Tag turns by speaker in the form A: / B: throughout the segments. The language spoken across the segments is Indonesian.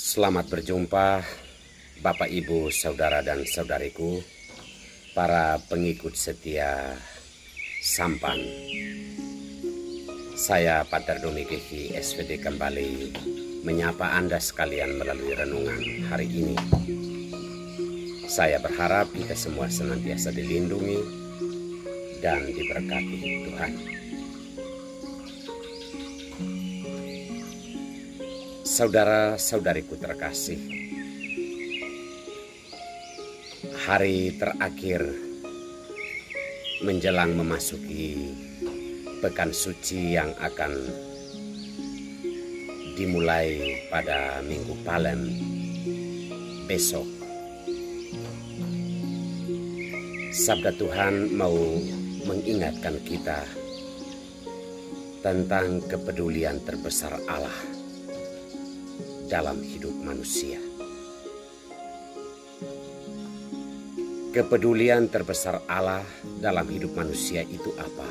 A: Selamat berjumpa Bapak, Ibu, Saudara dan Saudariku, para pengikut setia Sampan. Saya Pater Domikehi SVD kembali menyapa Anda sekalian melalui renungan hari ini. Saya berharap kita semua senantiasa dilindungi dan diberkati Tuhan. Saudara-saudariku terkasih, hari terakhir menjelang memasuki pekan suci yang akan dimulai pada Minggu Palem besok. Sabda Tuhan mau mengingatkan kita tentang kepedulian terbesar Allah dalam hidup manusia. Kepedulian terbesar Allah dalam hidup manusia itu apa?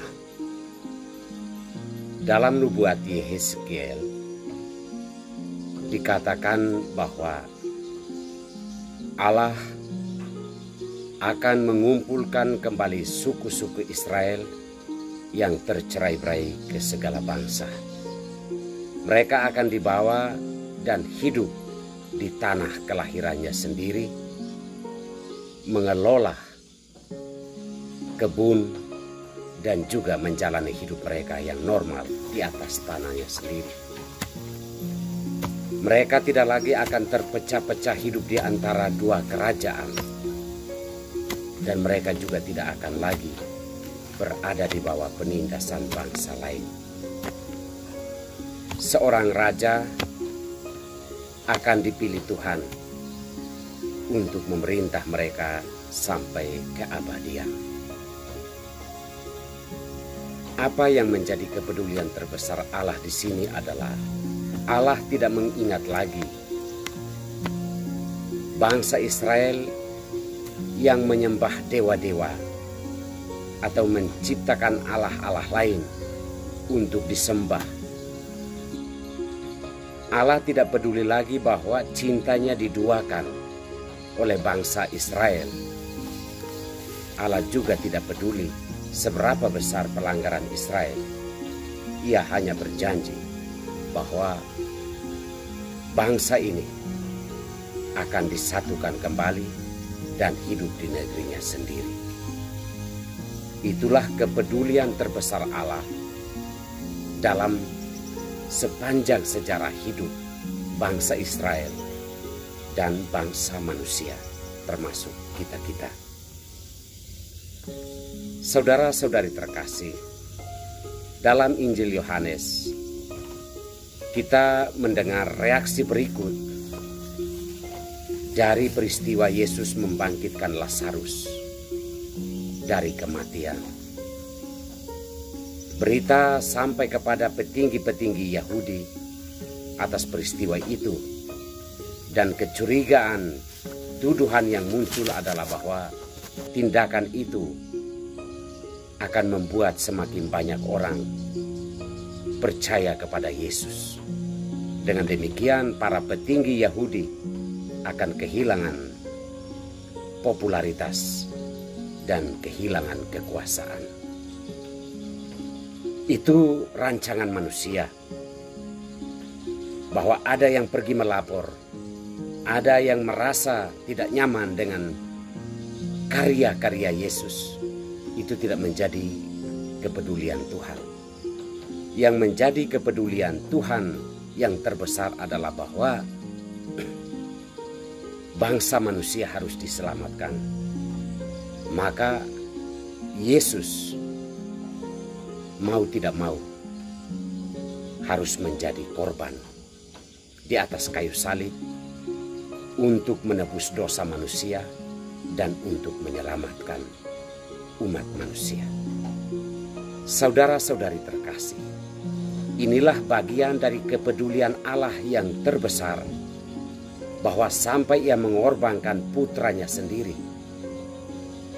A: Dalam nubuat Yehezkiel dikatakan bahwa Allah akan mengumpulkan kembali suku-suku Israel yang tercerai-berai ke segala bangsa. Mereka akan dibawa dan hidup di tanah kelahirannya sendiri, mengelola kebun dan juga menjalani hidup mereka yang normal di atas tanahnya sendiri. Mereka tidak lagi akan terpecah-pecah hidup di antara dua kerajaan, dan mereka juga tidak akan lagi berada di bawah penindasan bangsa lain. Seorang raja akan dipilih Tuhan untuk memerintah mereka sampai keabadian. Apa yang menjadi kepedulian terbesar Allah di sini adalah Allah tidak mengingat lagi bangsa Israel yang menyembah dewa-dewa atau menciptakan allah-allah lain untuk disembah. Allah tidak peduli lagi bahwa cintanya diduakan oleh bangsa Israel. Allah juga tidak peduli seberapa besar pelanggaran Israel. Ia hanya berjanji bahwa bangsa ini akan disatukan kembali dan hidup di negerinya sendiri. Itulah kepedulian terbesar Allah dalam sepanjang sejarah hidup bangsa Israel dan bangsa manusia, termasuk kita-kita. Saudara-saudari terkasih, dalam Injil Yohanes kita mendengar reaksi berikut dari peristiwa Yesus membangkitkan Lazarus dari kematian. Berita sampai kepada petinggi-petinggi Yahudi atas peristiwa itu, dan kecurigaan tuduhan yang muncul adalah bahwa tindakan itu akan membuat semakin banyak orang percaya kepada Yesus. Dengan demikian para petinggi Yahudi akan kehilangan popularitas dan kehilangan kekuasaan. Itu rancangan manusia, bahwa ada yang pergi melapor, ada yang merasa tidak nyaman dengan karya-karya Yesus. Itu tidak menjadi kepedulian Tuhan. Yang menjadi kepedulian Tuhan yang terbesar adalah bahwa bangsa manusia harus diselamatkan. Maka Yesus mau tidak mau harus menjadi korban di atas kayu salib untuk menebus dosa manusia dan untuk menyelamatkan umat manusia. Saudara-saudari terkasih, inilah bagian dari kepedulian Allah yang terbesar, bahwa sampai ia mengorbankan putranya sendiri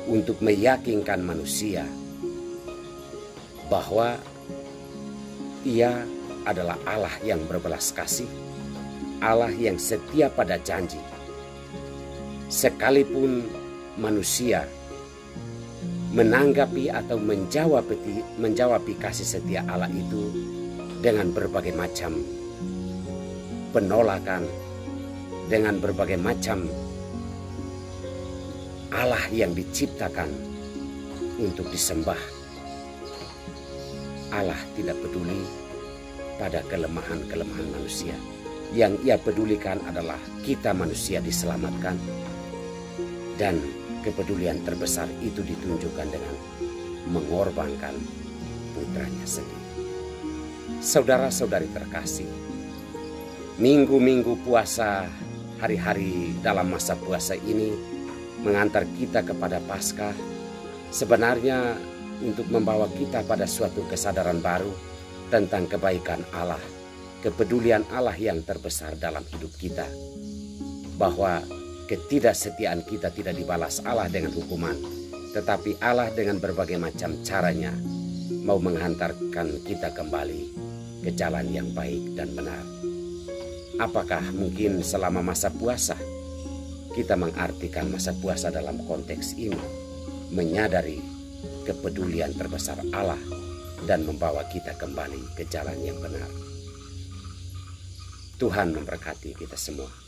A: untuk meyakinkan manusia bahwa ia adalah Allah yang berbelas kasih Allah yang setia pada janji. Sekalipun manusia menanggapi atau menjawab kasih setia Allah itu dengan berbagai macam penolakan, dengan berbagai macam Allah yang diciptakan untuk disembah. Allah tidak peduli pada kelemahan-kelemahan manusia. Yang Ia pedulikan adalah kita manusia diselamatkan, dan kepedulian terbesar itu ditunjukkan dengan mengorbankan putranya sendiri. Saudara-saudari terkasih, minggu-minggu puasa, hari-hari dalam masa puasa ini mengantar kita kepada Paskah, sebenarnya untuk membawa kita pada suatu kesadaran baru tentang kebaikan Allah, kepedulian Allah yang terbesar dalam hidup kita, bahwa ketidaksetiaan kita tidak dibalas Allah dengan hukuman, tetapi Allah dengan berbagai macam caranya mau menghantarkan kita kembali ke jalan yang baik dan benar. Apakah mungkin selama masa puasa kita mengartikan masa puasa dalam konteks ini, menyadari kepedulian terbesar Allah dan membawa kita kembali ke jalan yang benar? Tuhan memberkati kita semua.